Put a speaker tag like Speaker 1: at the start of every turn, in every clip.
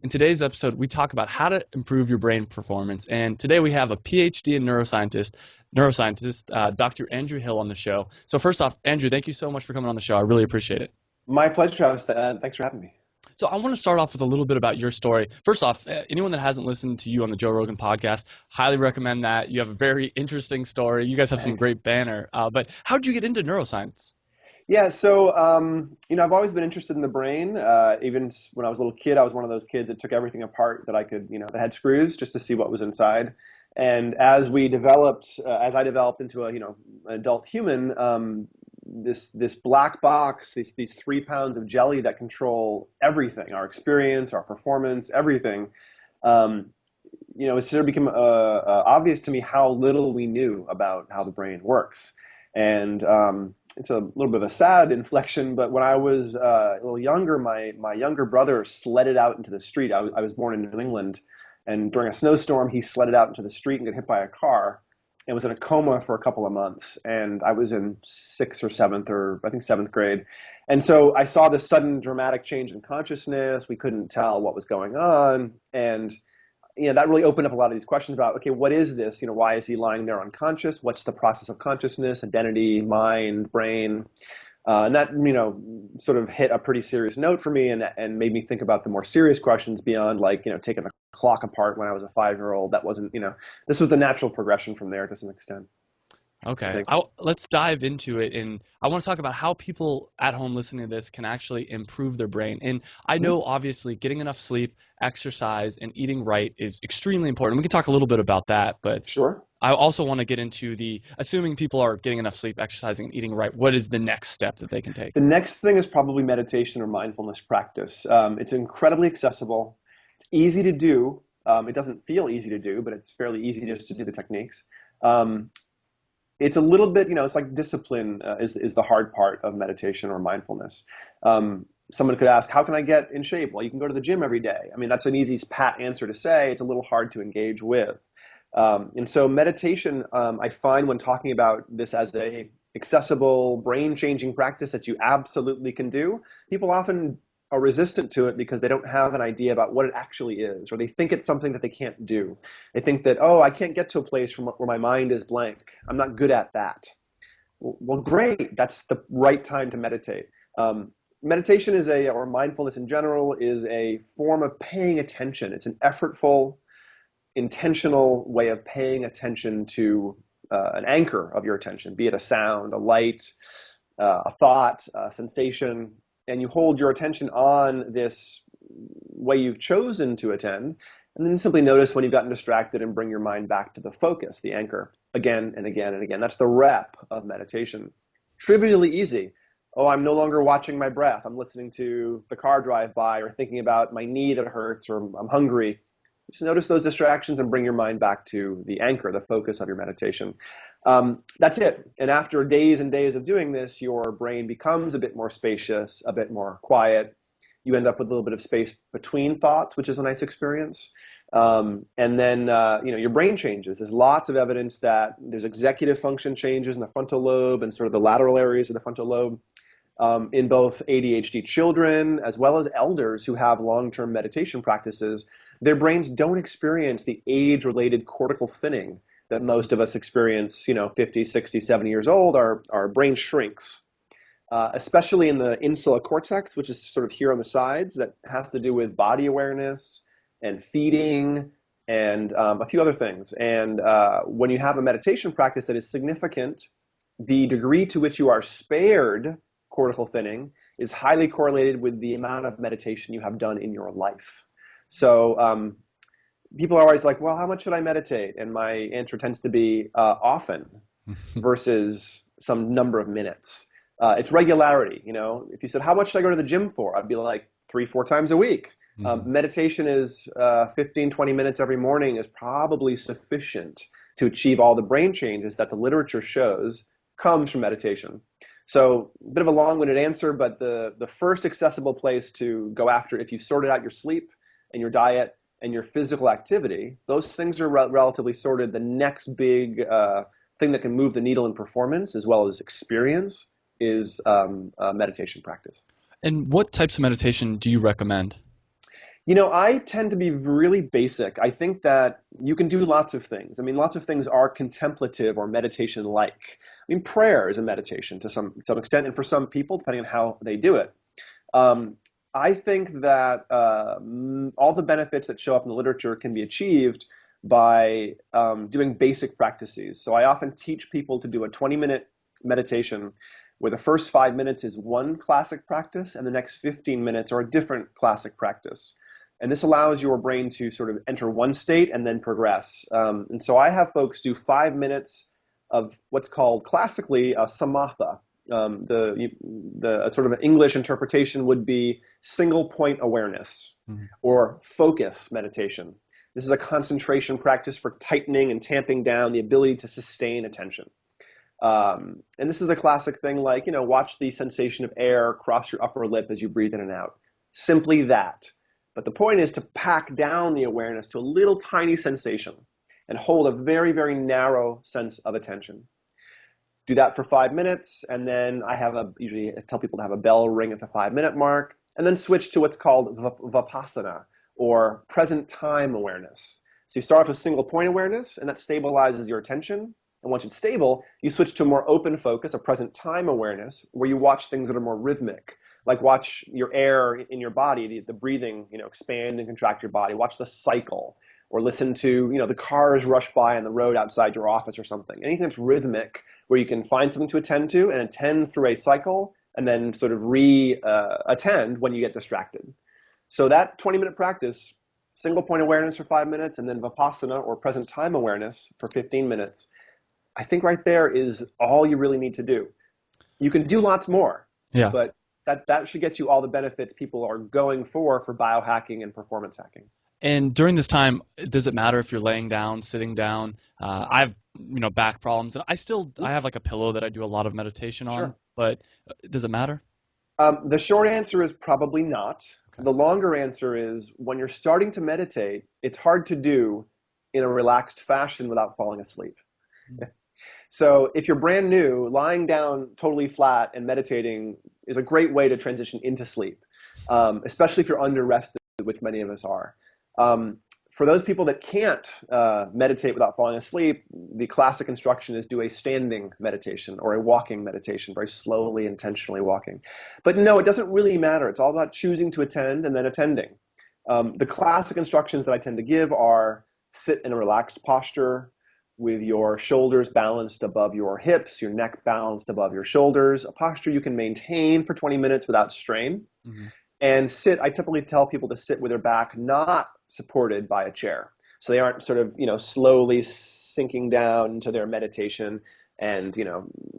Speaker 1: In today's episode, we talk about how to improve your brain performance. And today we have a PhD in neuroscientist, Dr. Andrew Hill on the show. So first off, Andrew, thank you so much for coming on the show. I really appreciate it.
Speaker 2: My pleasure, Travis. Thanks for having me.
Speaker 1: So I want to start off with a little bit about your story. First off, anyone that hasn't listened to you on the Joe Rogan podcast, highly recommend that. You have a very interesting story. You guys have some
Speaker 2: Thanks.
Speaker 1: great banner. But how did you get into neuroscience?
Speaker 2: Yeah, so I've always been interested in the brain. Even when I was a little kid, I was one of those kids that took everything apart that I could, that had screws just to see what was inside. And as I developed into an adult human, this black box, these 3 pounds of jelly that control everything, our experience, our performance, everything. It sort of became obvious to me how little we knew about how the brain works. And it's a little bit of a sad inflection, but when I was a little younger, my younger brother sledded out into the street. I was born in New England, and during a snowstorm, he sledded out into the street and got hit by a car and was in a coma for a couple of months. And I was in sixth or seventh grade. And so I saw this sudden dramatic change in consciousness. We couldn't tell what was going on. And that really opened up a lot of these questions about, okay, what is this? Why is he lying there unconscious? What's the process of consciousness, identity, mind, brain? And that, sort of hit a pretty serious note for me and made me think about the more serious questions beyond taking the clock apart when I was a 5-year-old. That wasn't, this was the natural progression from there to some extent.
Speaker 1: Okay, let's dive into it. And I want to talk about how people at home listening to this can actually improve their brain. And I know, obviously, getting enough sleep, exercise, and eating right is extremely important. We can talk a little bit about that, but
Speaker 2: sure.
Speaker 1: I also want to get into assuming people are getting enough sleep, exercising, and eating right, what is the next step that they can take?
Speaker 2: The next thing is probably meditation or mindfulness practice. It's incredibly accessible. It's easy to do. It doesn't feel easy to do, but it's fairly easy just to do the techniques. It's a little bit, it's like discipline is the hard part of meditation or mindfulness. Someone could ask, how can I get in shape? Well, you can go to the gym every day. I mean, that's an easy pat answer to say. It's a little hard to engage with. And so meditation, I find when talking about this as a accessible, brain-changing practice that you absolutely can do, people often are resistant to it because they don't have an idea about what it actually is, or they think it's something that they can't do. They think that, oh, I can't get to a place where my mind is blank. I'm not good at that. Well, great. That's the right time to meditate. Meditation or mindfulness in general is a form of paying attention. It's an effortful, intentional way of paying attention to an anchor of your attention, be it a sound, a light, a thought, a sensation, and you hold your attention on this way you've chosen to attend, and then simply notice when you've gotten distracted and bring your mind back to the focus, the anchor, again and again and again. That's the rep of meditation. Trivially easy. Oh, I'm no longer watching my breath. I'm listening to the car drive by or thinking about my knee that hurts or I'm hungry. Just notice those distractions and bring your mind back to the anchor, the focus of your meditation. That's it. And after days and days of doing this, your brain becomes a bit more spacious, a bit more quiet. You end up with a little bit of space between thoughts, which is a nice experience. And then, your brain changes. There's lots of evidence that there's executive function changes in the frontal lobe and sort of the lateral areas of the frontal lobe in both ADHD children as well as elders who have long-term meditation practices. Their brains don't experience the age-related cortical thinning that most of us experience, 50, 60, 70 years old. Our brain shrinks, especially in the insula cortex, which is sort of here on the sides, that has to do with body awareness and feeding and a few other things. And when you have a meditation practice that is significant, the degree to which you are spared cortical thinning is highly correlated with the amount of meditation you have done in your life. So people are always like, well, how much should I meditate? And my answer tends to be often versus some number of minutes. It's regularity. If you said, how much should I go to the gym for? I'd be like 3-4 times a week. Meditation is 15, 20 minutes every morning is probably sufficient to achieve all the brain changes that the literature shows comes from meditation. So a bit of a long-winded answer, but the first accessible place to go after, if you've sorted out your sleep and your diet and your physical activity, those things are relatively sorted. The next big thing that can move the needle in performance as well as experience is meditation practice.
Speaker 1: And what types of meditation do you recommend?
Speaker 2: I tend to be really basic. I think that you can do lots of things. I mean, lots of things are contemplative or meditation-like. I mean, prayer is a meditation to some extent, and for some people, depending on how they do it. Um, I think that all the benefits that show up in the literature can be achieved by doing basic practices. So I often teach people to do a 20-minute meditation where the first 5 minutes is one classic practice and the next 15 minutes are a different classic practice. And this allows your brain to sort of enter one state and then progress. And so I have folks do 5 minutes of what's called classically a samatha. The sort of an English interpretation would be single point awareness or focus meditation. This is a concentration practice for tightening and tamping down the ability to sustain attention. And this is a classic thing like, watch the sensation of air cross your upper lip as you breathe in and out. Simply that. But the point is to pack down the awareness to a little tiny sensation and hold a very, very narrow sense of attention. Do that for 5 minutes, and then usually I tell people to have a bell ring at the 5 minute mark, and then switch to what's called vipassana, or present time awareness. So you start off with single point awareness, and that stabilizes your attention. And once it's stable, you switch to a more open focus, a present time awareness, where you watch things that are more rhythmic. Like watch your air in your body, the breathing, expand and contract your body. Watch the cycle, or listen to, the cars rush by on the road outside your office or something. Anything that's rhythmic, where you can find something to attend to and attend through a cycle, and then sort of attend when you get distracted. So that 20-minute practice, single point awareness for 5 minutes, and then vipassana or present time awareness for 15 minutes, I think right there is all you really need to do. You can do lots more, but that should get you all the benefits people are going for biohacking and performance hacking.
Speaker 1: And during this time, does it matter if you're laying down, sitting down? I have, back problems, and I have like a pillow that I do a lot of meditation on.
Speaker 2: Sure.
Speaker 1: But does it matter?
Speaker 2: The short answer is probably not. Okay. The longer answer is when you're starting to meditate, it's hard to do in a relaxed fashion without falling asleep. So if you're brand new, lying down totally flat and meditating is a great way to transition into sleep, especially if you're under-rested, which many of us are. For those people that can't meditate without falling asleep, the classic instruction is do a standing meditation or a walking meditation, very slowly, intentionally walking. But no, it doesn't really matter. It's all about choosing to attend and then attending. The classic instructions that I tend to give are sit in a relaxed posture with your shoulders balanced above your hips, your neck balanced above your shoulders, a posture you can maintain for 20 minutes without strain. Mm-hmm. And I typically tell people to sit with their back not supported by a chair. So they aren't sort of, slowly sinking down into their meditation, and,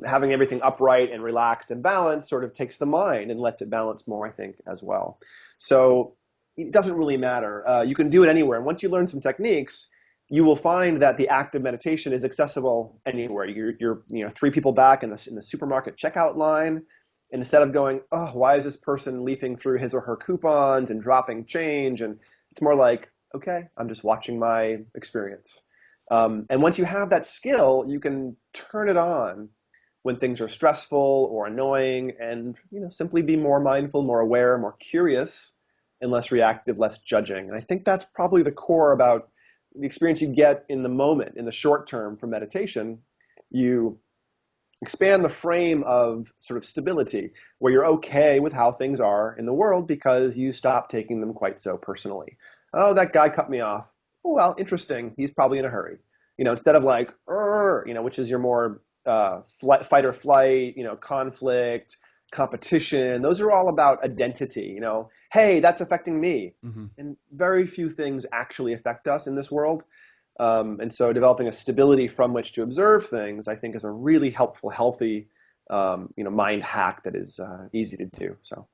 Speaker 2: having everything upright and relaxed and balanced sort of takes the mind and lets it balance more, I think, as well. So it doesn't really matter. You can do it anywhere. And once you learn some techniques, you will find that the act of meditation is accessible anywhere. You're 3 people back in the supermarket checkout line. And instead of going, oh, why is this person leafing through his or her coupons and dropping change? And it's more like, okay, I'm just watching my experience. And once you have that skill, you can turn it on when things are stressful or annoying, and simply be more mindful, more aware, more curious, and less reactive, less judging. And I think that's probably the core about the experience you get in the moment, in the short term from meditation. You expand the frame of sort of stability, where you're okay with how things are in the world because you stop taking them quite so personally. Oh, that guy cut me off. Oh, well, interesting. He's probably in a hurry. Instead of like, which is your more fight or flight, conflict, competition. Those are all about identity. Hey, that's affecting me. Mm-hmm. And very few things actually affect us in this world. And so developing a stability from which to observe things, I think, is a really helpful, healthy, mind hack that is easy to do. So,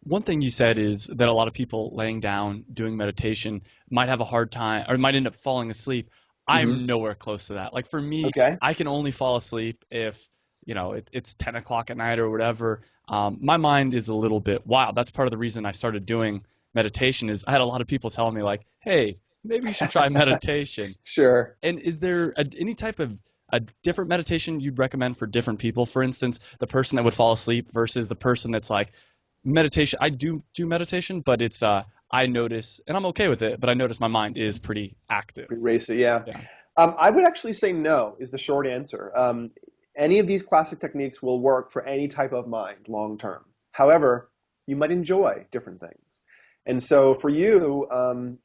Speaker 1: one thing you said is that a lot of people laying down doing meditation might have a hard time or might end up falling asleep. Mm-hmm. I'm nowhere close to that. Like for me, okay, I can only fall asleep if it's 10 o'clock at night or whatever. My mind is a little bit wild. That's part of the reason I started doing meditation. Is I had a lot of people telling me like, hey, maybe you should try meditation.
Speaker 2: Sure.
Speaker 1: And is there any type of a different meditation you'd recommend for different people? For instance, the person that would fall asleep versus the person that's like, meditation. I do meditation, but it's I notice, and I'm okay with it, but I notice my mind is pretty active.
Speaker 2: Pretty racy, yeah.
Speaker 1: Yeah.
Speaker 2: I would actually say no is the short answer. Any of these classic techniques will work for any type of mind long term. However, you might enjoy different things. And so for you,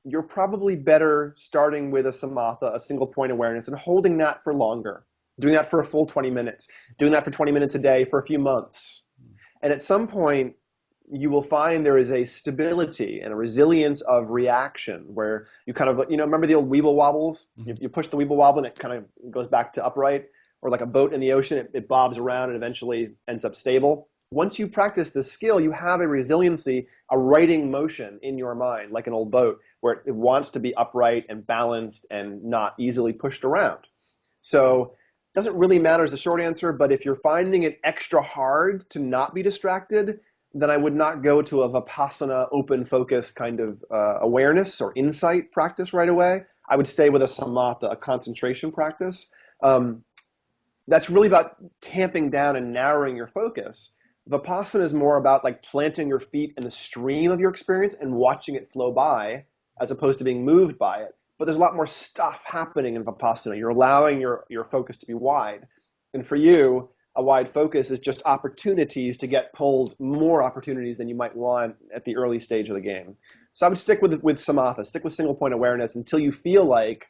Speaker 2: you're probably better starting with a samatha, a single point awareness, and holding that for longer, doing that for a full 20 minutes, doing that for 20 minutes a day for a few months. And at some point, you will find there is a stability and a resilience of reaction where you kind of, remember the old weeble wobbles? You push the weeble wobble and it kind of goes back to upright, or like a boat in the ocean, it bobs around and eventually ends up stable. Once you practice this skill, you have a resiliency, a righting motion in your mind, like an old boat, where it wants to be upright and balanced and not easily pushed around. So it doesn't really matter is the short answer, but if you're finding it extra hard to not be distracted, then I would not go to a Vipassana open focus kind of awareness or insight practice right away. I would stay with a samatha, a concentration practice. That's really about tamping down and narrowing your focus. Vipassana is more about like planting your feet in the stream of your experience and watching it flow by as opposed to being moved by it. But there's a lot more stuff happening in Vipassana. You're allowing your focus to be wide. And for you, a wide focus is just opportunities to get pulled, more opportunities than you might want at the early stage of the game. So I would stick with samatha, stick with single point awareness until you feel like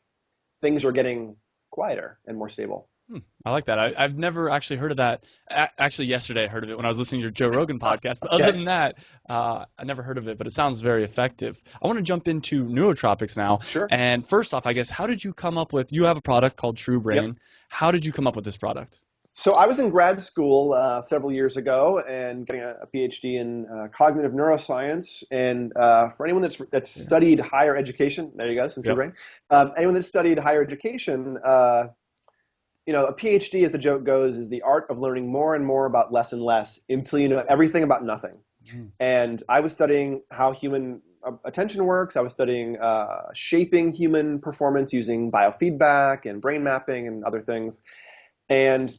Speaker 2: things are getting quieter and more stable.
Speaker 1: I like that. I've never actually heard of that. Actually, yesterday I heard of it when I was listening to your Joe Rogan podcast. But other than that, I never heard of it, but it sounds very effective. I want to jump into neurotropics now.
Speaker 2: Sure.
Speaker 1: And first off, I guess, how did you come up with, you have a product called TruBrain.
Speaker 2: Yep.
Speaker 1: How did you come up with this product?
Speaker 2: So I was in grad school several years ago and getting a PhD in cognitive neuroscience. And for anyone that's studied higher education, there you go, some TruBrain. Anyone that's studied higher education, a PhD, as the joke goes, is the art of learning more and more about less and less until you know everything about nothing. And I was studying how human attention works. I was studying shaping human performance using biofeedback and brain mapping and other things. And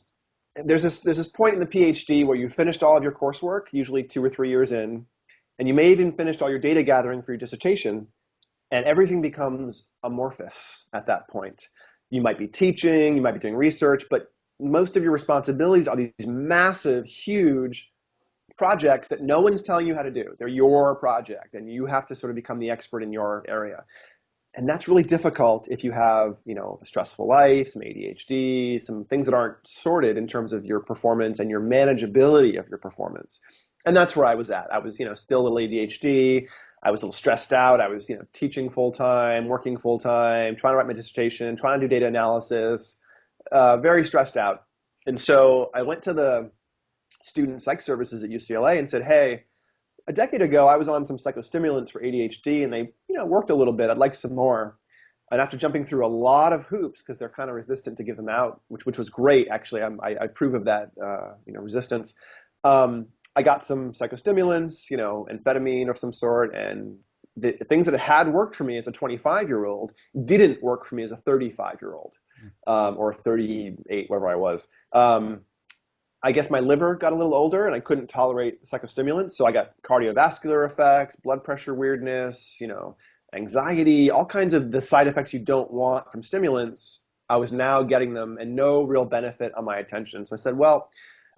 Speaker 2: there's this point in the PhD where you finished all of your coursework, usually 2 or 3 years in, and you may even finished all your data gathering for your dissertation, and everything becomes amorphous at that point. You might be teaching, you might be doing research, but most of your responsibilities are these massive, huge projects that no one's telling you how to do. They're your project, and you have to sort of become the expert in your area. And that's really difficult if you have, a stressful life, some ADHD, some things that aren't sorted in terms of your performance and your manageability of your performance. And that's where I was at. I was, still a little ADHD. I was a little stressed out. I was, teaching full time, working full time, trying to write my dissertation, trying to do data analysis, very stressed out. And so I went to the student psych services at UCLA and said, hey, a decade ago, I was on some psychostimulants for ADHD, and they, worked a little bit. I'd like some more. And after jumping through a lot of hoops, because they're kind of resistant to give them out, which was great, actually. I approve of that, resistance. I got some psychostimulants, amphetamine of some sort, and the things that had worked for me as a 25-year-old didn't work for me as a 35-year-old, or 38, whatever I was. I guess my liver got a little older and I couldn't tolerate psychostimulants. So I got cardiovascular effects, blood pressure weirdness, anxiety, all kinds of the side effects you don't want from stimulants. I was now getting them and no real benefit on my attention. So I said, well,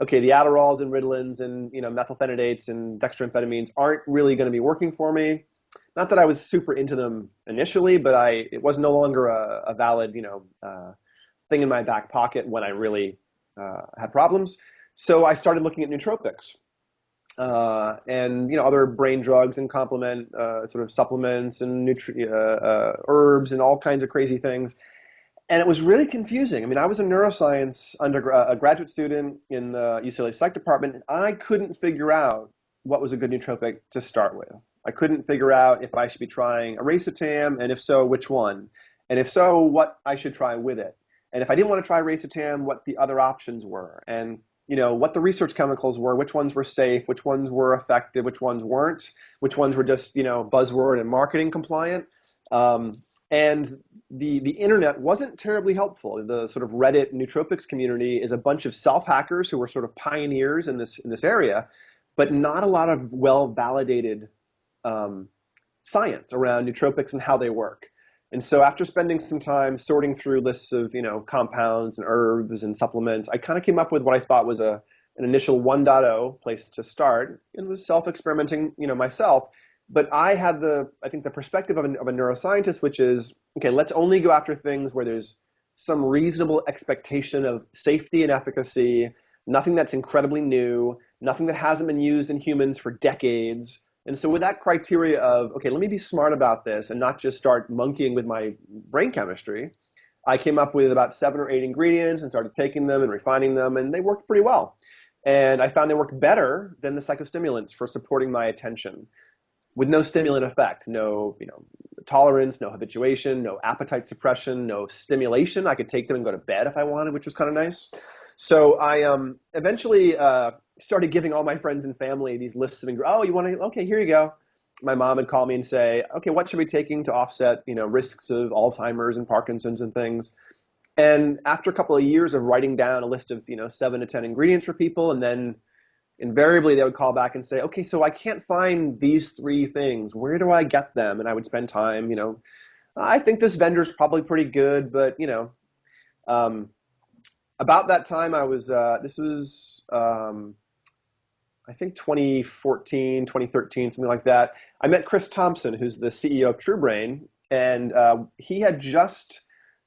Speaker 2: okay, the Adderalls and Ritalins and, methylphenidates and dextroamphetamines aren't really going to be working for me. Not that I was super into them initially, but it was no longer a valid, thing in my back pocket when I really had problems. So I started looking at nootropics and other brain drugs and complement sort of supplements and herbs and all kinds of crazy things. And it was really confusing. I mean, I was a neuroscience a graduate student in the UCLA psych department, and I couldn't figure out what was a good nootropic to start with. I couldn't figure out if I should be trying a Racetam, and if so, which one, and if so, what I should try with it. And if I didn't want to try Racetam, what the other options were, and what the research chemicals were, which ones were safe, which ones were effective, which ones weren't, which ones were just buzzword and marketing compliant. And the internet wasn't terribly helpful. The sort of Reddit nootropics community is a bunch of self-hackers who were sort of pioneers in this area, but not a lot of well-validated science around nootropics and how they work. And so after spending some time sorting through lists of, compounds and herbs and supplements, I kind of came up with what I thought was an initial 1.0 place to start, and was self-experimenting, myself. But I had I think the perspective of a neuroscientist, which is, okay, let's only go after things where there's some reasonable expectation of safety and efficacy, nothing that's incredibly new, nothing that hasn't been used in humans for decades. And so with that criteria of, okay, let me be smart about this and not just start monkeying with my brain chemistry, I came up with about 7 or 8 ingredients and started taking them and refining them, and they worked pretty well. And I found they worked better than the psychostimulants for supporting my attention, with no stimulant effect, no tolerance, no habituation, no appetite suppression, no stimulation. I could take them and go to bed if I wanted, which was kind of nice. So I eventually started giving all my friends and family these lists of ingredients. Oh, you want to? Okay, here you go. My mom would call me and say, okay, what should we be taking to offset risks of Alzheimer's and Parkinson's and things? And after a couple of years of writing down a list of 7 to 10 ingredients for people, and then invariably they would call back and say, okay, so I can't find these 3 things. Where do I get them? And I would spend time, I think this vendor's probably pretty good, but about that time I was, this was, I think 2014, 2013, something like that. I met Chris Thompson, who's the CEO of TruBrain, and he had just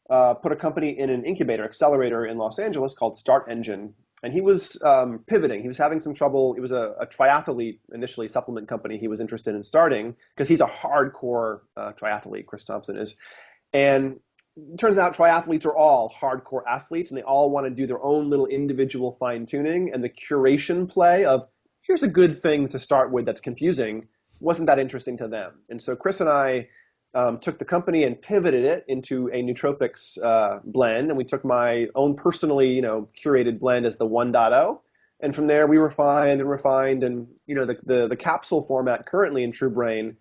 Speaker 2: put a company in an incubator accelerator in Los Angeles called Start Engine. And he was pivoting. He was having some trouble. It was a triathlete, initially supplement company he was interested in starting, because he's a hardcore triathlete, Chris Thompson is. And it turns out triathletes are all hardcore athletes, and they all want to do their own little individual fine-tuning. And the curation play of, here's a good thing to start with that's confusing, wasn't that interesting to them. And so Chris and I took the company and pivoted it into a nootropics blend, and we took my own personally, curated blend as the 1.0, and from there we refined, and the capsule format currently in TruBrain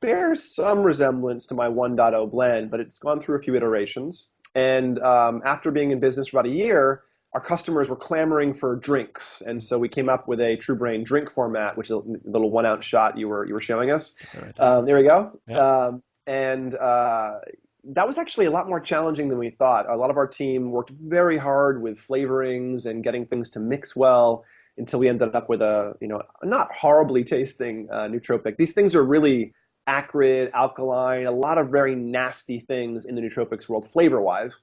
Speaker 2: bears some resemblance to my 1.0 blend, but it's gone through a few iterations. And after being in business for about a year, our customers were clamoring for drinks, and so we came up with a TruBrain drink format, which is a little 1 ounce shot you were showing us. Right there we go. Yep. And that was actually a lot more challenging than we thought. A lot of our team worked very hard with flavorings and getting things to mix well until we ended up with a not horribly tasting nootropic. These things are really acrid, alkaline, a lot of very nasty things in the nootropics world flavor-wise,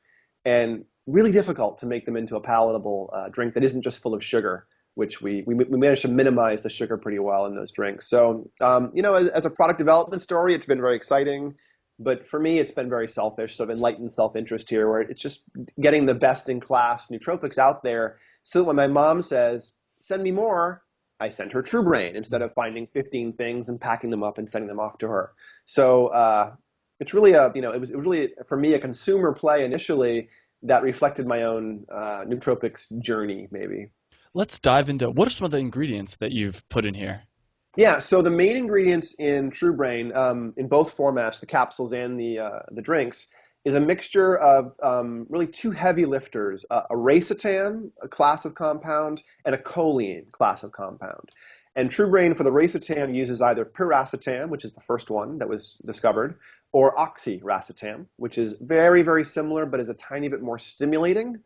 Speaker 2: and really difficult to make them into a palatable drink that isn't just full of sugar, which we managed to minimize the sugar pretty well in those drinks. So, as a product development story, it's been very exciting. But for me, it's been very selfish, sort of enlightened self-interest here, where it's just getting the best-in-class nootropics out there so that when my mom says, send me more, I send her TruBrain instead of finding 15 things and packing them up and sending them off to her. So it's really it was really, for me, a consumer play initially that reflected my own nootropics journey, maybe.
Speaker 1: Let's dive into, what are some of the ingredients that you've put in here?
Speaker 2: Yeah, so the main ingredients in TruBrain, in both formats, the capsules and the drinks, is a mixture of really 2 heavy lifters, a Racetam, a class of compound, and a choline class of compound. And TruBrain for the Racetam uses either piracetam, which is the first one that was discovered, or oxiracetam, which is very, very similar, but is a tiny bit more stimulating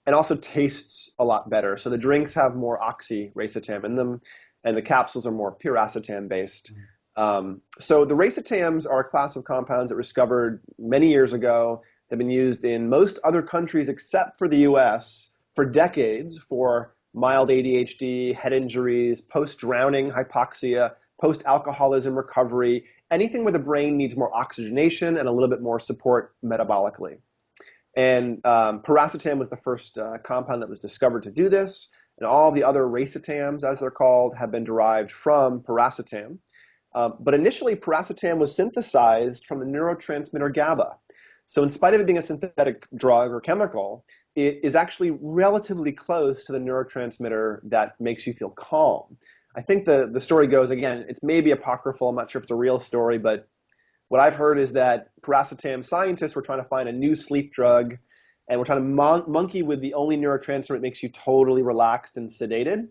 Speaker 2: and also tastes a lot better. So the drinks have more oxiracetam in them, and the capsules are more piracetam based. So the racetams are a class of compounds that were discovered many years ago. They've been used in most other countries except for the US for decades for mild ADHD, head injuries, post-drowning hypoxia, post-alcoholism recovery, anything where the brain needs more oxygenation and a little bit more support metabolically. And piracetam was the first compound that was discovered to do this. And all the other racetams, as they're called, have been derived from piracetam. But initially, piracetam was synthesized from the neurotransmitter GABA. So in spite of it being a synthetic drug or chemical, it is actually relatively close to the neurotransmitter that makes you feel calm. I think the story goes, again, it's maybe apocryphal. I'm not sure if it's a real story, but what I've heard is that piracetam scientists were trying to find a new sleep drug, and we're trying to monkey with the only neurotransmitter that makes you totally relaxed and sedated.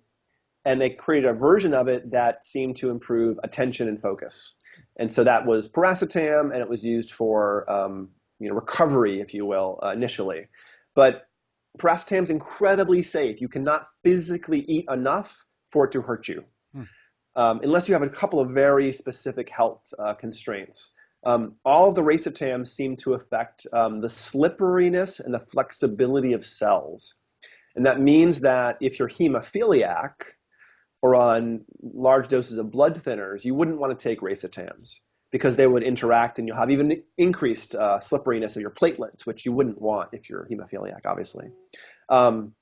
Speaker 2: And they created a version of it that seemed to improve attention and focus. And so that was piracetam, and it was used for recovery, if you will, initially. But piracetam is incredibly safe. You cannot physically eat enough for it to hurt you, unless you have a couple of very specific health constraints. All of the racetams seem to affect the slipperiness and the flexibility of cells. And that means that if you're hemophiliac or on large doses of blood thinners, you wouldn't want to take racetams because they would interact and you'll have even increased slipperiness of your platelets, which you wouldn't want if you're hemophiliac, obviously. And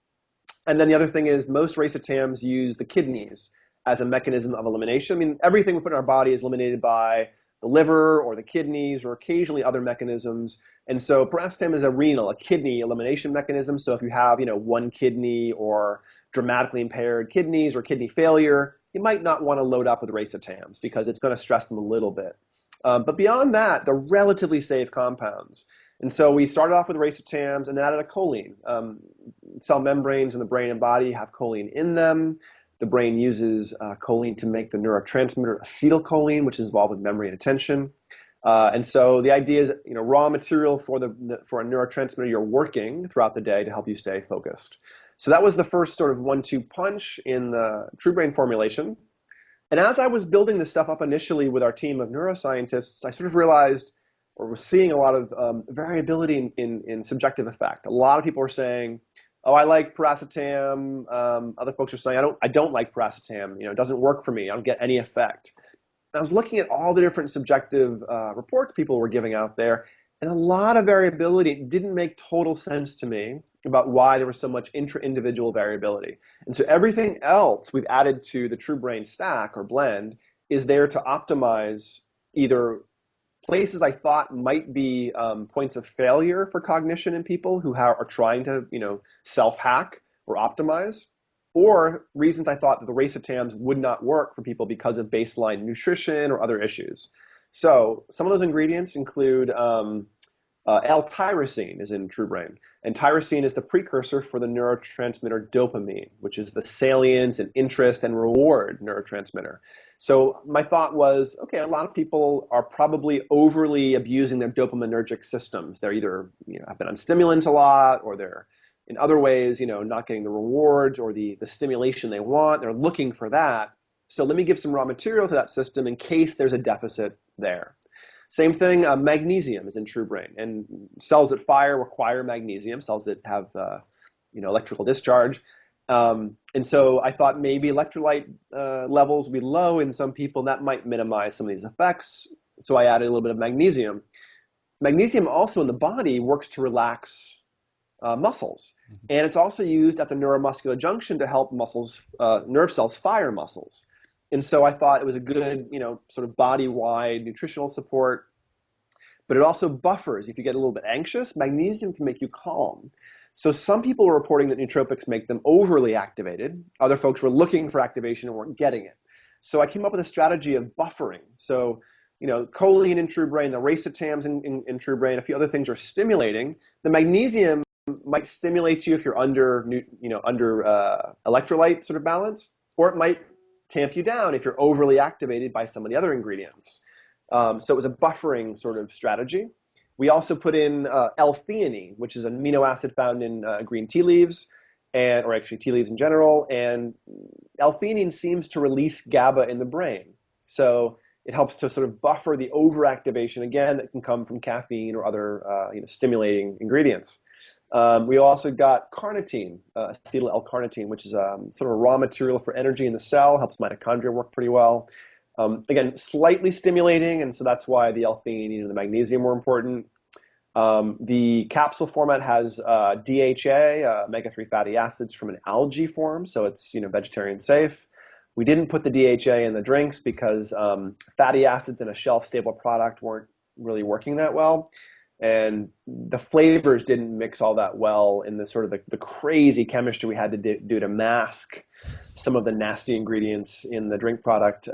Speaker 2: then the other thing is most racetams use the kidneys as a mechanism of elimination. I mean, everything we put in our body is eliminated by the liver or the kidneys or occasionally other mechanisms. And so piracetam is a kidney elimination mechanism. So if you have, one kidney or dramatically impaired kidneys or kidney failure, you might not want to load up with racetams because it's going to stress them a little bit. But beyond that, they're relatively safe compounds. And so we started off with racetams and then added a choline. Cell membranes in the brain and body have choline in them. The brain uses choline to make the neurotransmitter acetylcholine, which is involved with memory and attention. And so the idea is, raw material for a neurotransmitter you're working throughout the day to help you stay focused. So that was the first sort of 1-2 punch in the TruBrain formulation. And as I was building this stuff up initially with our team of neuroscientists, I sort of realized or was seeing a lot of variability in subjective effect. A lot of people were saying, oh, I like piracetam. Other folks are saying, I don't like piracetam. It doesn't work for me. I don't get any effect. And I was looking at all the different subjective reports people were giving out there, and a lot of variability. It didn't make total sense to me about why there was so much intra-individual variability. And so everything else we've added to the TruBrain stack or blend is there to optimize either places I thought might be points of failure for cognition in people who are trying to, self-hack or optimize, or reasons I thought that the racetams would not work for people because of baseline nutrition or other issues. So some of those ingredients include L-tyrosine is in TruBrain, and tyrosine is the precursor for the neurotransmitter dopamine, which is the salience and interest and reward neurotransmitter. So my thought was, okay, a lot of people are probably overly abusing their dopaminergic systems. They're either have been on stimulants a lot, or they're in other ways, not getting the rewards or the stimulation they want. They're looking for that. So let me give some raw material to that system in case there's a deficit there. Same thing, magnesium is in TruBrain, and cells that fire require magnesium, cells that have electrical discharge. And so I thought maybe electrolyte levels would be low in some people, and that might minimize some of these effects. So I added a little bit of magnesium. Magnesium also in the body works to relax muscles, and it's also used at the neuromuscular junction to help nerve cells fire muscles. And so I thought it was a good, sort of body-wide nutritional support, but it also buffers. If you get a little bit anxious, magnesium can make you calm. So some people were reporting that nootropics make them overly activated. Other folks were looking for activation and weren't getting it. So I came up with a strategy of buffering. So, choline in TruBrain, the racetams in TruBrain, a few other things are stimulating. The magnesium might stimulate you if you're under electrolyte sort of balance, or it might tamp you down if you're overly activated by some of the other ingredients. So it was a buffering sort of strategy. We also put in L-theanine, which is an amino acid found in green tea leaves, or actually tea leaves in general. And L-theanine seems to release GABA in the brain. So it helps to sort of buffer the overactivation, again, that can come from caffeine or other stimulating ingredients. We also got carnitine, acetyl L-carnitine, which is sort of a raw material for energy in the cell, helps mitochondria work pretty well. Again, slightly stimulating, and so that's why the L-theanine and the magnesium were important. The capsule format has DHA, omega-3 fatty acids from an algae form, so it's vegetarian safe. We didn't put the DHA in the drinks because fatty acids in a shelf-stable product weren't really working that well. And the flavors didn't mix all that well in the sort of the crazy chemistry we had to do to mask some of the nasty ingredients in the drink product.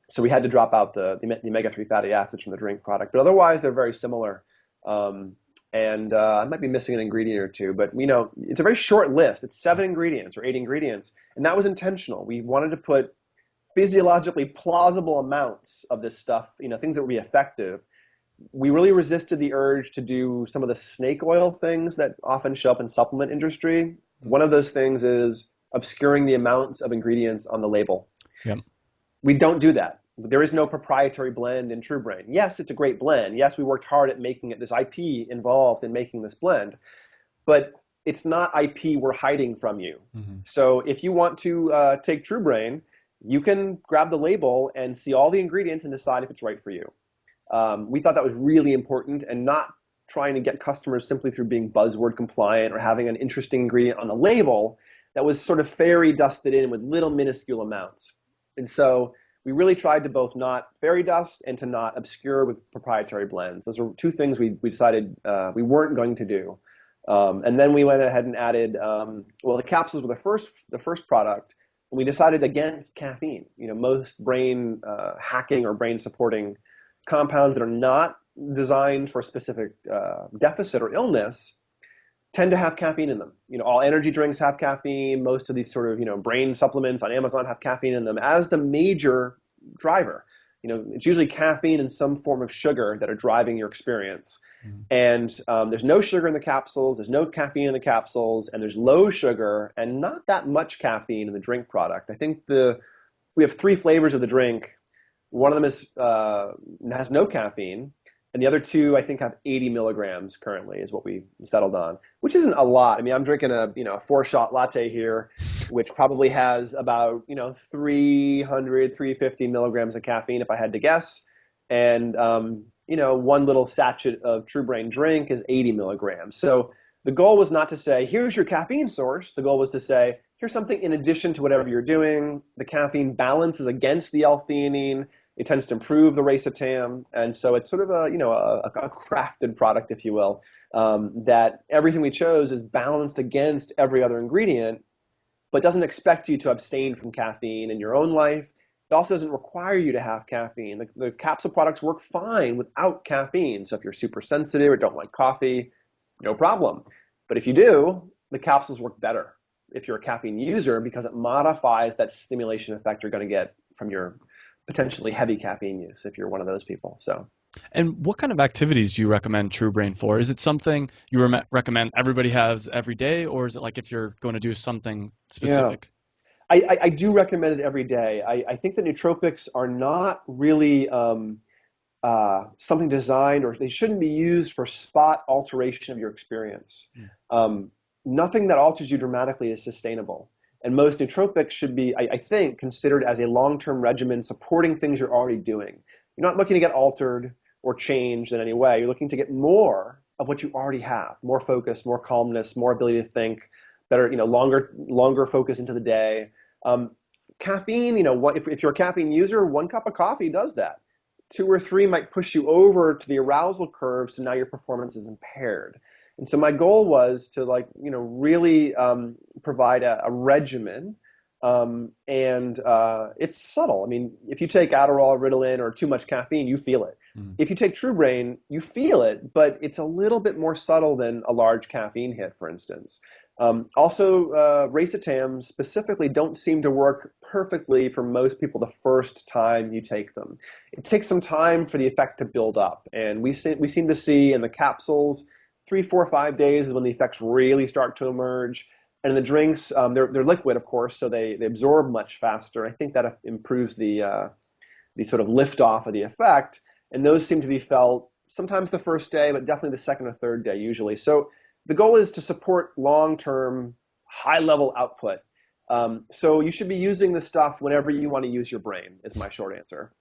Speaker 2: So we had to drop out the omega-3 fatty acids from the drink product. But otherwise, they're very similar. I might be missing an ingredient or two, but it's a very short list. It's 7 ingredients or 8 ingredients, and that was intentional. We wanted to put physiologically plausible amounts of this stuff, things that would be effective, we really resisted the urge to do some of the snake oil things that often show up in supplement industry. One of those things is obscuring the amounts of ingredients on the label.
Speaker 1: Yep.
Speaker 2: We don't do that. There is no proprietary blend in TruBrain. Yes, it's a great blend. Yes, we worked hard at making it. There's IP involved in making this blend, but it's not IP we're hiding from you. Mm-hmm. So if you want to take TruBrain, you can grab the label and see all the ingredients and decide if it's right for you. We thought that was really important, and not trying to get customers simply through being buzzword compliant or having an interesting ingredient on the label that was sort of fairy dusted in with little minuscule amounts. And so we really tried to both not fairy dust and to not obscure with proprietary blends. Those were two things we decided we weren't going to do. And then we went ahead and added, the capsules were the first product. And we decided against caffeine. Most brain hacking or brain supporting compounds that are not designed for a specific deficit or illness tend to have caffeine in them. All energy drinks have caffeine. Most of these sort of, brain supplements on Amazon have caffeine in them as the major driver. It's usually caffeine and some form of sugar that are driving your experience. And there's no sugar in the capsules, there's no caffeine in the capsules, and there's low sugar and not that much caffeine in the drink product. I think we have 3 flavors of the drink. One of them has no caffeine, and the other 2, I think, have 80 milligrams currently is what we settled on, which isn't a lot. I mean, I'm drinking a 4-shot latte here, which probably has about 350 milligrams of caffeine if I had to guess, and one little sachet of TruBrain drink is 80 milligrams. So the goal was not to say, here's your caffeine source. The goal was to say, here's something in addition to whatever you're doing. The caffeine balances against the L-theanine. It tends to improve the Racetam, and so it's sort of a crafted product, if you will, that everything we chose is balanced against every other ingredient, but doesn't expect you to abstain from caffeine in your own life. It also doesn't require you to have caffeine. The capsule products work fine without caffeine, so if you're super sensitive or don't like coffee, no problem. But if you do, the capsules work better if you're a caffeine user because it modifies that stimulation effect you're going to get from your potentially heavy caffeine use if you're one of those people. So,
Speaker 1: and what kind of activities do you recommend TruBrain for? Is it something you recommend everybody has every day, or is it like if you're going to do something specific?
Speaker 2: Yeah. I do recommend it every day. I think that nootropics are not really something designed, or they shouldn't be used for spot alteration of your experience. Nothing that alters you dramatically is sustainable. And most nootropics should be, I think, considered as a long-term regimen supporting things you're already doing. You're not looking to get altered or changed in any way. You're looking to get more of what you already have: more focus, more calmness, more ability to think, better, longer focus into the day. Caffeine, if you're a caffeine user, 1 cup of coffee does that. 2 or 3 might push you over to the arousal curve, so now your performance is impaired. And so my goal was to really provide a regimen, and it's subtle. I mean, if you take Adderall, Ritalin, or too much caffeine, you feel it. If you take TruBrain, you feel it, but it's a little bit more subtle than a large caffeine hit, for instance. Also, Racetam specifically don't seem to work perfectly for most people the first time you take them. It takes some time for the effect to build up, and we seem to see in the capsules 3, 4, 5 days is when the effects really start to emerge. And in the drinks, they're liquid, of course, so they absorb much faster. I think that improves the sort of lift off of the effect. And those seem to be felt sometimes the first day, but definitely the second or third day usually. So the goal is to support long-term, high-level output. So you should be using this stuff whenever you want to use your brain, is my short answer.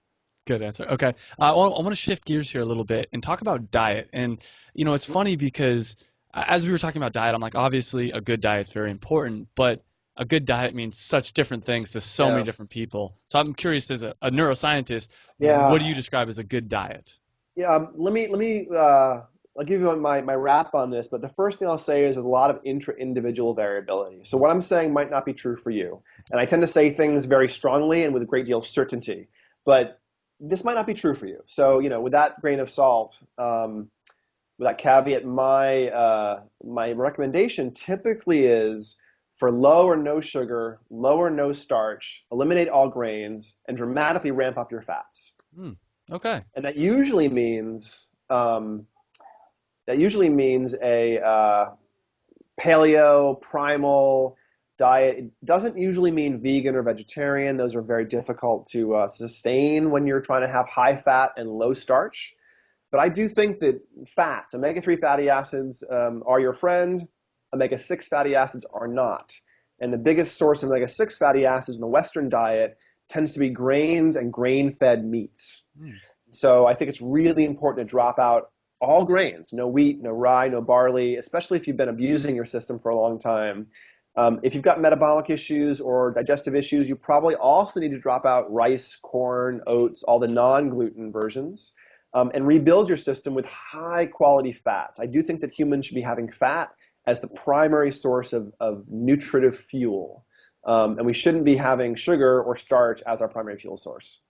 Speaker 1: Good answer. Okay. I want to shift gears here a little bit and talk about diet. And, it's funny because as we were talking about diet, I'm like, obviously a good diet is very important, but a good diet means such different things to so many different people. So I'm curious, as a neuroscientist, what do you describe as a good diet?
Speaker 2: Yeah. I'll give you my wrap on this, but the first thing I'll say is there's a lot of intra-individual variability. So what I'm saying might not be true for you. And I tend to say things very strongly and with a great deal of certainty, but this might not be true for you. So, with that grain of salt, with that caveat, my recommendation typically is for low or no sugar, low or no starch, eliminate all grains, and dramatically ramp up your fats.
Speaker 1: Okay.
Speaker 2: And that usually means a paleo, primal diet. It doesn't usually mean vegan or vegetarian. Those are very difficult to sustain when you're trying to have high fat and low starch. But I do think that fats, omega-3 fatty acids, are your friend. Omega-6 fatty acids are not. And the biggest source of omega-6 fatty acids in the Western diet tends to be grains and grain-fed meats. So I think it's really important to drop out all grains, no wheat, no rye, no barley, especially if you've been abusing your system for a long time. If you've got metabolic issues or digestive issues, you probably also need to drop out rice, corn, oats, all the non-gluten versions, and rebuild your system with high quality fats. I do think that humans should be having fat as the primary source of nutritive fuel. And we shouldn't be having sugar or starch as our primary fuel source.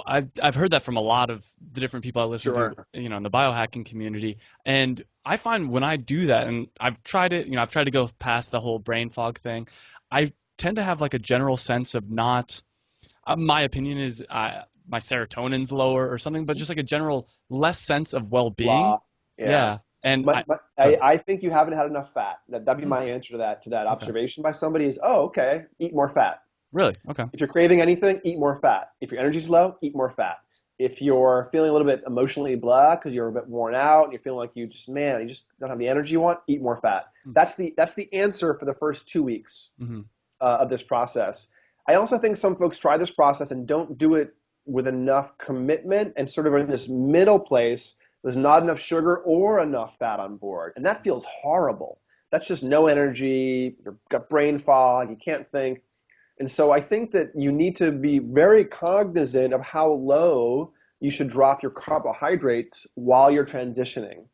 Speaker 1: I've heard that from a lot of the different people I listen to,
Speaker 2: Sure.
Speaker 1: in the biohacking community. And I find when I do that, and I've tried it, I've tried to go past the whole brain fog thing, I tend to have like a general sense of not, my opinion is my serotonin's lower or something, but just like a general less sense of well-being.
Speaker 2: Blah. Yeah.
Speaker 1: Yeah. And good.
Speaker 2: I think you haven't had enough fat. That'd be my answer to that
Speaker 1: Okay.
Speaker 2: observation by somebody is, oh, okay, eat more fat.
Speaker 1: Really? Okay.
Speaker 2: If you're craving anything, eat more fat. If your energy's low, eat more fat. If you're feeling a little bit emotionally blah because you're a bit worn out and you're feeling like you just don't have the energy you want, eat more fat. That's the answer for the first 2 weeks of this process. I also think some folks try this process and don't do it with enough commitment and sort of in this middle place. There's not enough sugar or enough fat on board, and that feels horrible. That's just no energy. You've got brain fog. You can't think. And so I think that you need to be very cognizant of how low you should drop your carbohydrates while you're transitioning.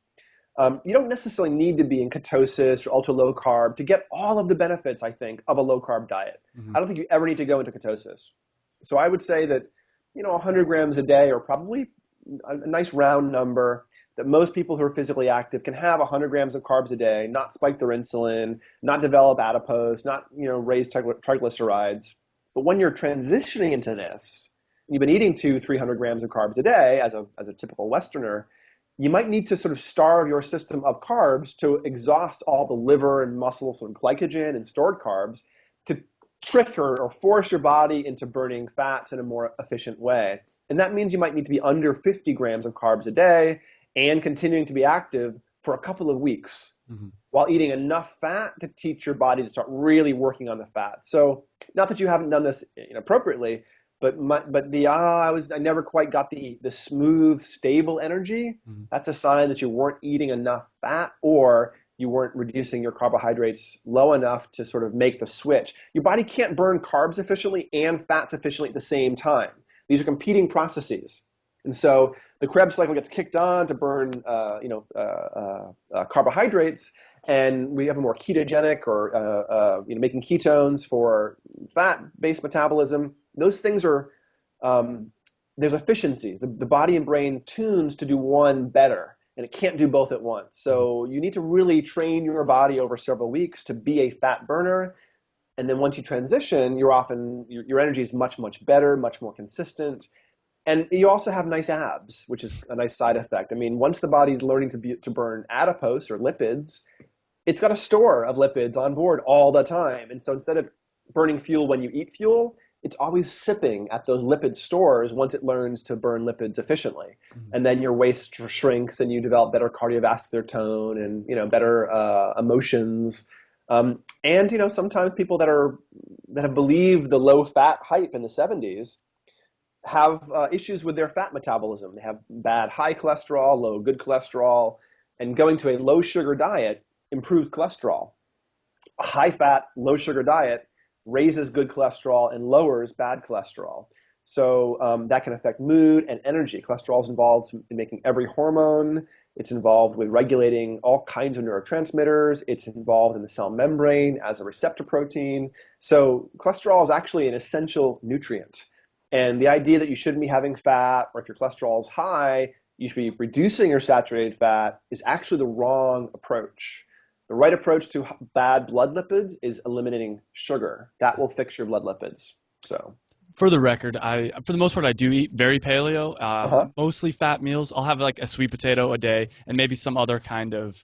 Speaker 2: You don't necessarily need to be in ketosis or ultra low carb to get all of the benefits, I think, of a low carb diet. I don't think you ever need to go into ketosis. So I would say that, 100 grams a day, or probably a nice round number, that most people who are physically active can have 100 grams of carbs a day, not spike their insulin, not develop adipose, not raise triglycerides. But when you're transitioning into this, you've been eating 200-300 grams of carbs a day as a typical Westerner, you might need to sort of starve your system of carbs to exhaust all the liver and muscle sort of glycogen and stored carbs to trick or force your body into burning fats in a more efficient way. And that means you might need to be under 50 grams of carbs a day and continuing to be active for a couple of weeks while eating enough fat to teach your body to start really working on the fat. So not that you haven't done this inappropriately, but I never quite got the smooth, stable energy. That's a sign that you weren't eating enough fat or you weren't reducing your carbohydrates low enough to sort of make the switch. Your body can't burn carbs efficiently and fats efficiently at the same time. These are competing processes. And so the Krebs cycle gets kicked on to burn carbohydrates, and we have a more ketogenic or making ketones for fat-based metabolism. Those things are there's efficiencies. The body and brain tunes to do one better, and it can't do both at once. So you need to really train your body over several weeks to be a fat burner. And then once you transition, your energy is much, much better, much more consistent. And you also have nice abs, which is a nice side effect. I mean, once the body's learning to burn adipose or lipids, it's got a store of lipids on board all the time. And so instead of burning fuel when you eat fuel, it's always sipping at those lipid stores once it learns to burn lipids efficiently. And then your waist shrinks and you develop better cardiovascular tone and better emotions. And sometimes people that have believed the low fat hype in the 70s have issues with their fat metabolism. They have bad high cholesterol, low good cholesterol, and going to a low sugar diet improves cholesterol. A high fat, low sugar diet raises good cholesterol and lowers bad cholesterol. So that can affect mood and energy. Cholesterol is involved in making every hormone. It's involved with regulating all kinds of neurotransmitters. It's involved in the cell membrane as a receptor protein. So cholesterol is actually an essential nutrient. And the idea that you shouldn't be having fat, or if your cholesterol is high, you should be reducing your saturated fat, is actually the wrong approach. The right approach to bad blood lipids is eliminating sugar. That will fix your blood lipids. So,
Speaker 1: For the record, for the most part, I do eat very paleo,
Speaker 2: uh-huh.
Speaker 1: mostly fat meals. I'll have like a sweet potato a day and maybe some other kind of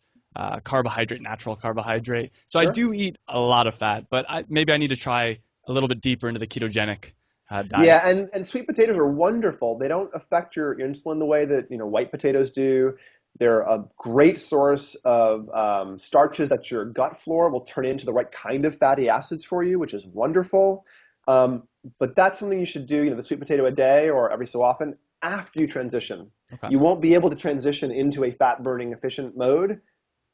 Speaker 1: carbohydrate, natural carbohydrate. So I
Speaker 2: Sure.
Speaker 1: do eat a lot of fat, but maybe I need to try a little bit deeper into the ketogenic diet.
Speaker 2: Yeah, and sweet potatoes are wonderful. They don't affect your insulin the way that white potatoes do. They're a great source of starches that your gut flora will turn into the right kind of fatty acids for you, which is wonderful. Um, but that's something you should do, the sweet potato a day or every so often after you transition.
Speaker 1: Okay.
Speaker 2: You won't be able to transition into a fat burning efficient mode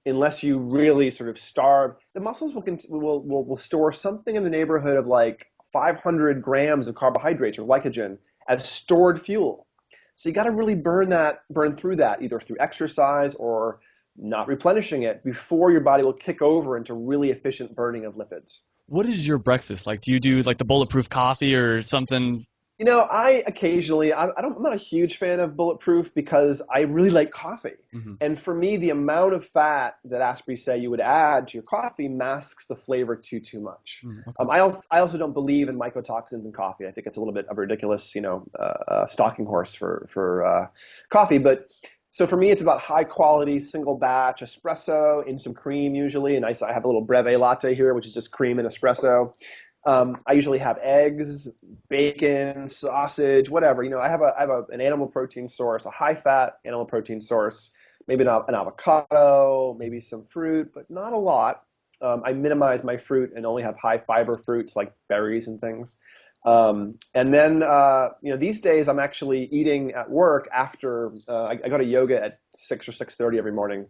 Speaker 2: unless you really sort of starve. The muscles will store something in the neighborhood of like 500 grams of carbohydrates or glycogen as stored fuel. So you got to really burn through that either through exercise or not replenishing it before your body will kick over into really efficient burning of lipids.
Speaker 1: What is your breakfast like? Do you do like the bulletproof coffee or something?
Speaker 2: I occasionally, I'm not a huge fan of bulletproof because I really like coffee.
Speaker 1: Hmm.
Speaker 2: And for me, the amount of fat that Asprey say you would add to your coffee masks the flavor too much.
Speaker 1: Okay.
Speaker 2: I also don't believe in mycotoxins in coffee. I think it's a little bit of a ridiculous, stalking horse for coffee. But so for me, it's about high quality single batch espresso in some cream usually. And I have a little breve latte here, which is just cream and espresso. I usually have eggs, bacon, sausage, whatever. I have an animal protein source, a high fat animal protein source, maybe an avocado, maybe some fruit, but not a lot. I minimize my fruit and only have high fiber fruits like berries and things. And then, these days I'm actually eating at work after I go to yoga at 6 or 6:30 every morning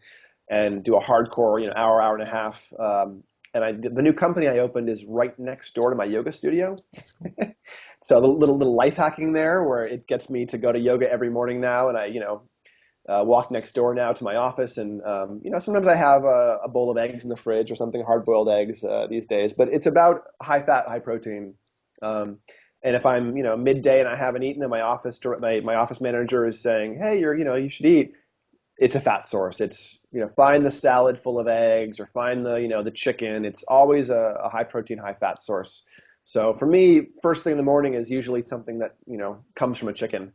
Speaker 2: and do a hardcore, hour and a half. And the new company I opened is right next door to my yoga studio.
Speaker 1: That's cool.
Speaker 2: So the little life hacking there, where it gets me to go to yoga every morning now, and I walk next door now to my office, and sometimes I have a bowl of eggs in the fridge or something, hard boiled eggs these days. But it's about high fat, high protein. And if I'm midday and I haven't eaten, and my office manager is saying, hey, you should eat. It's a fat source. It's, find the salad full of eggs or find the chicken. It's always a high protein, high fat source. So for me, first thing in the morning is usually something that, comes from a chicken.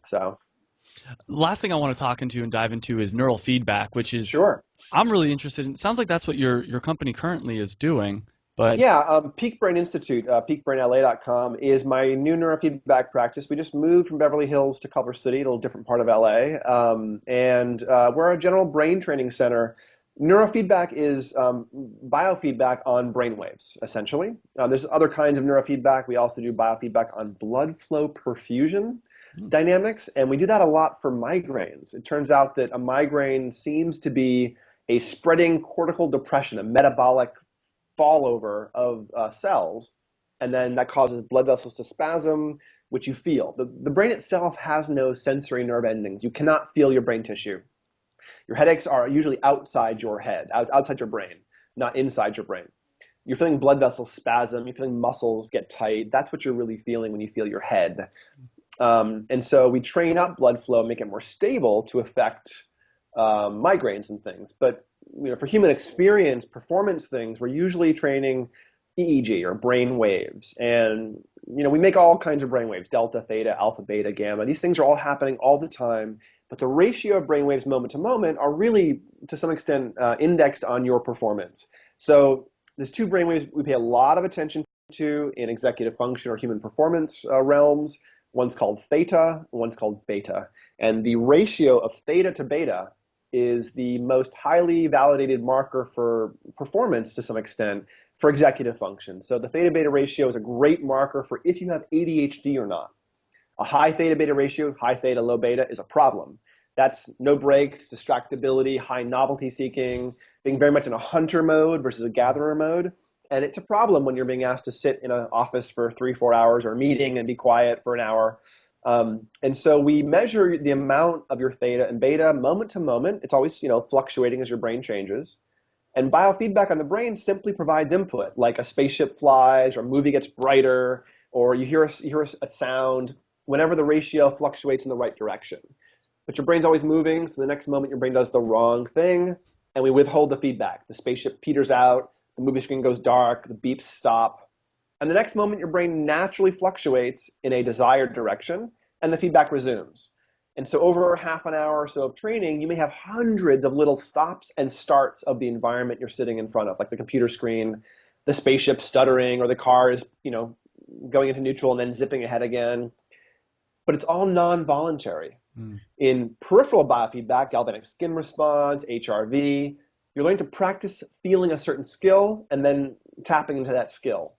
Speaker 2: So
Speaker 1: Last thing I want to talk into and dive into is neural feedback, which is
Speaker 2: sure.
Speaker 1: I'm really interested in. It sounds like that's what your company currently is doing, but
Speaker 2: Yeah, Peak Brain Institute, peakbrainla.com is my new neurofeedback practice. We just moved from Beverly Hills to Culver City, a little different part of LA, and we're a general brain training center. Neurofeedback is biofeedback on brain waves, essentially. There's other kinds of neurofeedback. We also do biofeedback on blood flow perfusion dynamics, and we do that a lot for migraines. It turns out that a migraine seems to be a spreading cortical depression, a metabolic fallover of cells, and then that causes blood vessels to spasm, which you feel. The brain itself has no sensory nerve endings. You cannot feel your brain tissue. Your headaches are usually outside your head, outside your brain, not inside your brain. You're feeling blood vessels spasm, you're feeling muscles get tight. That's what you're really feeling when you feel your head. And so we train up blood flow, make it more stable to affect migraines and things. But for human experience, performance things, we're usually training EEG or brain waves. And we make all kinds of brain waves, delta, theta, alpha, beta, gamma. These things are all happening all the time. But the ratio of brain waves moment to moment are really, to some extent, indexed on your performance. So there's two brain waves we pay a lot of attention to in executive function or human performance realms. One's called theta, one's called beta. And the ratio of theta to beta is the most highly validated marker for performance to some extent for executive function. So the theta beta ratio is a great marker for if you have ADHD or not. A high theta beta ratio, high theta, low beta is a problem. That's no breaks, distractibility, high novelty seeking, being very much in a hunter mode versus a gatherer mode. And it's a problem when you're being asked to sit in an office for 3-4 hours or a meeting and be quiet for an hour. And so we measure the amount of your theta and beta moment to moment. It's always, fluctuating as your brain changes. And biofeedback on the brain simply provides input, like a spaceship flies or a movie gets brighter, or you hear a sound whenever the ratio fluctuates in the right direction. But your brain's always moving, so the next moment your brain does the wrong thing, and we withhold the feedback. The spaceship peters out, the movie screen goes dark, the beeps stop, and the next moment your brain naturally fluctuates in a desired direction, and the feedback resumes. And so over half an hour or so of training, you may have hundreds of little stops and starts of the environment you're sitting in front of, like the computer screen, the spaceship stuttering, or the car is, going into neutral and then zipping ahead again. But it's all non-voluntary. In peripheral biofeedback, galvanic skin response, HRV, you're learning to practice feeling a certain skill and then tapping into that skill.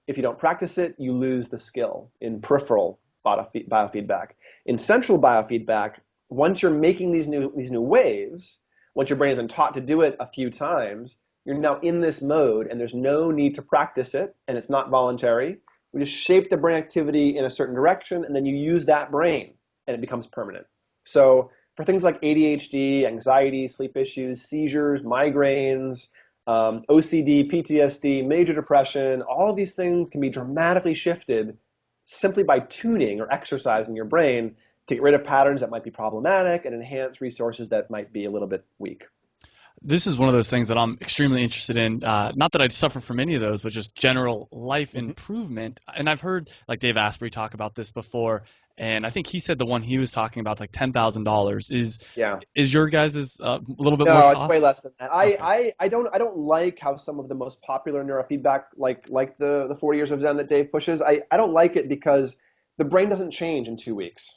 Speaker 2: If you don't practice it, you lose the skill in peripheral biofeedback. In central biofeedback, once you're making these new waves, once your brain has been taught to do it a few times, you're now in this mode and there's no need to practice it and it's not voluntary. We just shape the brain activity in a certain direction and then you use that brain and it becomes permanent. So for things like ADHD, anxiety, sleep issues, seizures, migraines, OCD, PTSD, major depression, all of these things can be dramatically shifted simply by tuning or exercising your brain to get rid of patterns that might be problematic and enhance resources that might be a little bit weak.
Speaker 1: This is one of those things that I'm extremely interested in. Not that I suffer from any of those, but just general life improvement. And I've heard like Dave Asprey talk about this before, and I think he said the one he was talking about is like $10,000. Is your guys' a little bit more
Speaker 2: No,
Speaker 1: cost?
Speaker 2: it's way less than that.
Speaker 1: Okay.
Speaker 2: I don't like how some of the most popular neurofeedback, like the 40 years of Zen that Dave pushes, I don't like it because the brain doesn't change in 2 weeks.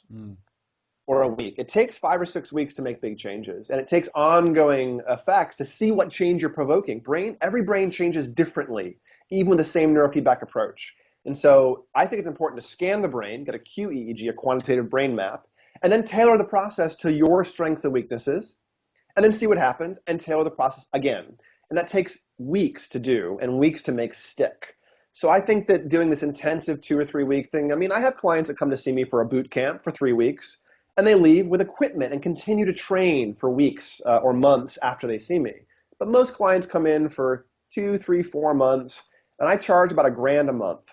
Speaker 2: Or a week. It takes 5 or 6 weeks to make big changes, and it takes ongoing effects to see what change you're provoking. Every brain changes differently, even with the same neurofeedback approach. And so I think it's important to scan the brain, get a QEEG, a quantitative brain map, and then tailor the process to your strengths and weaknesses, and then see what happens, and tailor the process again. And that takes weeks to do, and weeks to make stick. So I think that doing this intensive 2 or 3 week thing, I have clients that come to see me for a boot camp for 3 weeks, and they leave with equipment and continue to train for weeks or months after they see me. But most clients come in for 2, 3, 4 months, and I charge about $1,000 a month.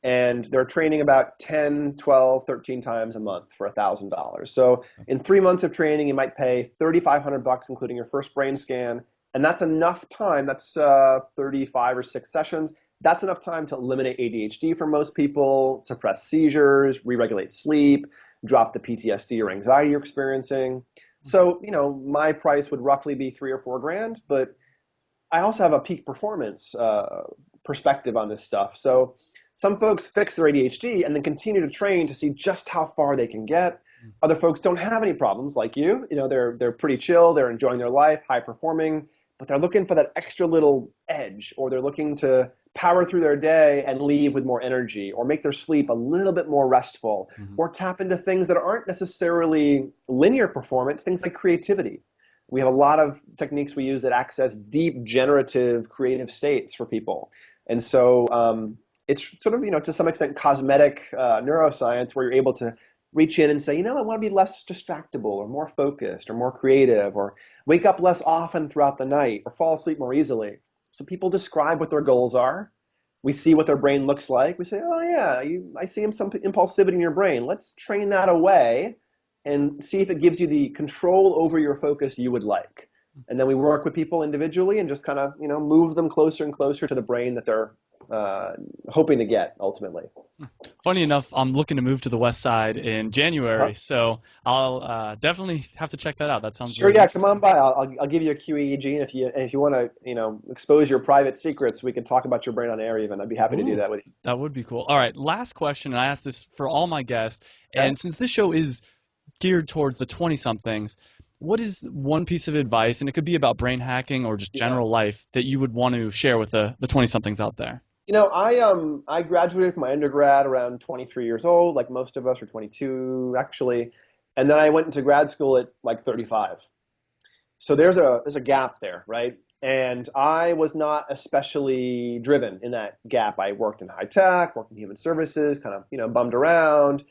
Speaker 2: And they're training about 10, 12, 13 times a month for $1,000. So in 3 months of training, you might pay $3,500 including your first brain scan, and that's enough time. That's 35 or 6 sessions. That's enough time to eliminate ADHD for most people, suppress seizures, re-regulate sleep, drop the PTSD or anxiety you're experiencing. So, my price would roughly be $3 or $4,000, but I also have a peak performance perspective on this stuff. So some folks fix their ADHD and then continue to train to see just how far they can get. Other folks don't have any problems like you. They're pretty chill, they're enjoying their life, high performing, but they're looking for that extra little edge, or they're looking to power through their day and leave with more energy, or make their sleep a little bit more restful, or tap into things that aren't necessarily linear performance, things like creativity. We have a lot of techniques we use that access deep generative creative states for people. And so it's sort of, to some extent cosmetic neuroscience, where you're able to reach in and say, I want to be less distractible or more focused or more creative, or wake up less often throughout the night, or fall asleep more easily. So people describe what their goals are. We see what their brain looks like. We say, oh yeah, I see some impulsivity in your brain. Let's train that away and see if it gives you the control over your focus you would like. And then we work with people individually and just kind of, move them closer and closer to the brain that they're hoping to get ultimately.
Speaker 1: Funny enough, I'm looking to move to the West Side in January, so I'll definitely have to check that out. That sounds
Speaker 2: sure.
Speaker 1: really
Speaker 2: Yeah,
Speaker 1: interesting.
Speaker 2: come on by. I'll give you a QEEG, and if you want to expose your private secrets, we can talk about your brain on air even. I'd be happy to do that with you.
Speaker 1: That would be cool. All right, last question, and I ask this for all my guests.
Speaker 2: Okay.
Speaker 1: And since this show is geared towards the 20-somethings, what is one piece of advice, and it could be about brain hacking or just general life, that you would want to share with the 20-somethings out there?
Speaker 2: I graduated from my undergrad around 23 years old, like most of us, or 22 actually, and then I went into grad school at like 35. So there's a gap there, right? And I was not especially driven in that gap. I worked in high tech, worked in human services, kind of bummed around,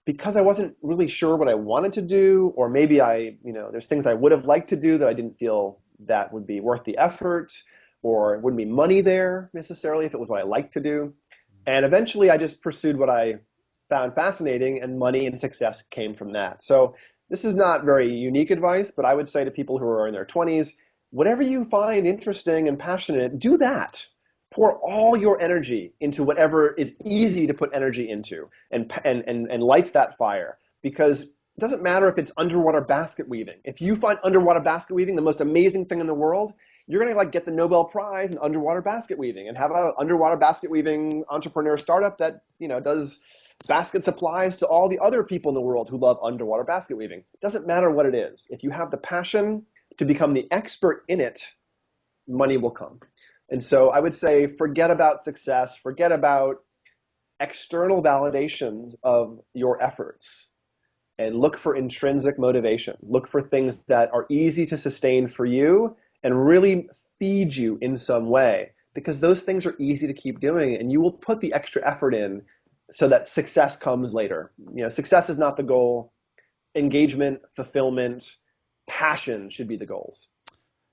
Speaker 2: because I wasn't really sure what I wanted to do, or maybe there's things I would have liked to do that I didn't feel that would be worth the effort, or it wouldn't be money there necessarily if it was what I liked to do. And eventually I just pursued what I found fascinating, and money and success came from that. So this is not very unique advice, but I would say to people who are in their 20s, whatever you find interesting and passionate, do that. Pour all your energy into whatever is easy to put energy into, and lights that fire. Because it doesn't matter if it's underwater basket weaving. If you find underwater basket weaving the most amazing thing in the world, you're going to like get the Nobel Prize in underwater basket weaving and have an underwater basket weaving entrepreneur startup that, does basket supplies to all the other people in the world who love underwater basket weaving. It doesn't matter what it is. If you have the passion to become the expert in it, money will come. And so I would say forget about success, forget about external validations of your efforts, and look for intrinsic motivation. Look for things that are easy to sustain for you and really feed you in some way, because those things are easy to keep doing, and you will put the extra effort in so that success comes later. Success is not the goal. Engagement, fulfillment, passion should be the goals.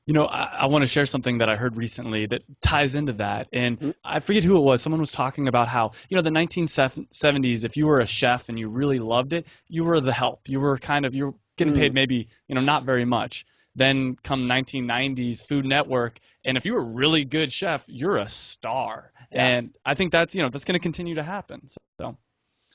Speaker 1: I want to share something that I heard recently that ties into that. And I forget who it was. Someone was talking about how, the 1970s, if you were a chef and you really loved it, you were the help. You were getting paid maybe, not very much. Then come 1990s Food Network, and if you were a really good chef, you're a star. Yeah. And I think that's going to continue to happen. So.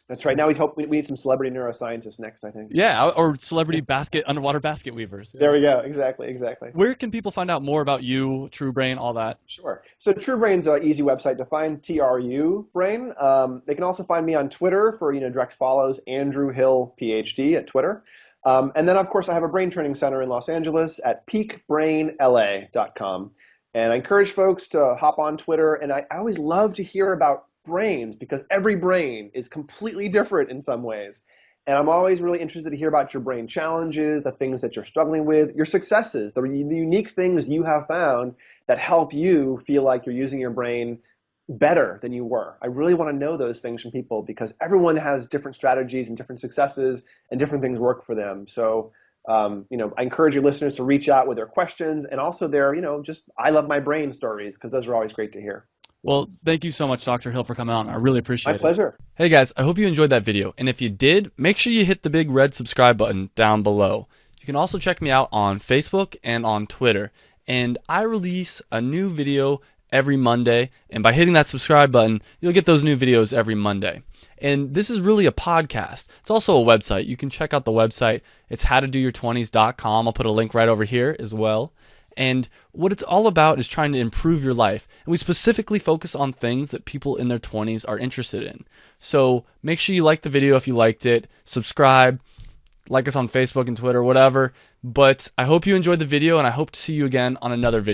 Speaker 2: That's right. Now we need some celebrity neuroscientists next, I think.
Speaker 1: Yeah, or celebrity underwater basket weavers.
Speaker 2: There we go. Exactly.
Speaker 1: Where can people find out more about you, TruBrain, all that?
Speaker 2: Sure. So TruBrain's an easy website to find, TruBrain. They can also find me on Twitter for direct follows, Andrew Hill, PhD at Twitter. And then, of course, I have a brain training center in Los Angeles at peakbrainla.com. And I encourage folks to hop on Twitter. And I always love to hear about brains, because every brain is completely different in some ways. And I'm always really interested to hear about your brain challenges, the things that you're struggling with, your successes, the unique things you have found that help you feel like you're using your brain better than you were. I really want to know those things from people, because everyone has different strategies and different successes, and different things work for them. So, I encourage your listeners to reach out with their questions, and also their, just I love my brain stories, because those are always great to hear.
Speaker 1: Well, thank you so much, Dr. Hill, for coming on. I really appreciate it.
Speaker 2: My pleasure.
Speaker 1: Hey guys, I hope you enjoyed that video. And if you did, make sure you hit the big red subscribe button down below. You can also check me out on Facebook and on Twitter. And I release a new video every Monday. And by hitting that subscribe button, you'll get those new videos every Monday. And this is really a podcast. It's also a website. You can check out the website. It's howtodoyour20s.com. I'll put a link right over here as well. And what it's all about is trying to improve your life. And we specifically focus on things that people in their 20s are interested in. So make sure you like the video if you liked it. Subscribe, like us on Facebook and Twitter, whatever. But I hope you enjoyed the video, and I hope to see you again on another video.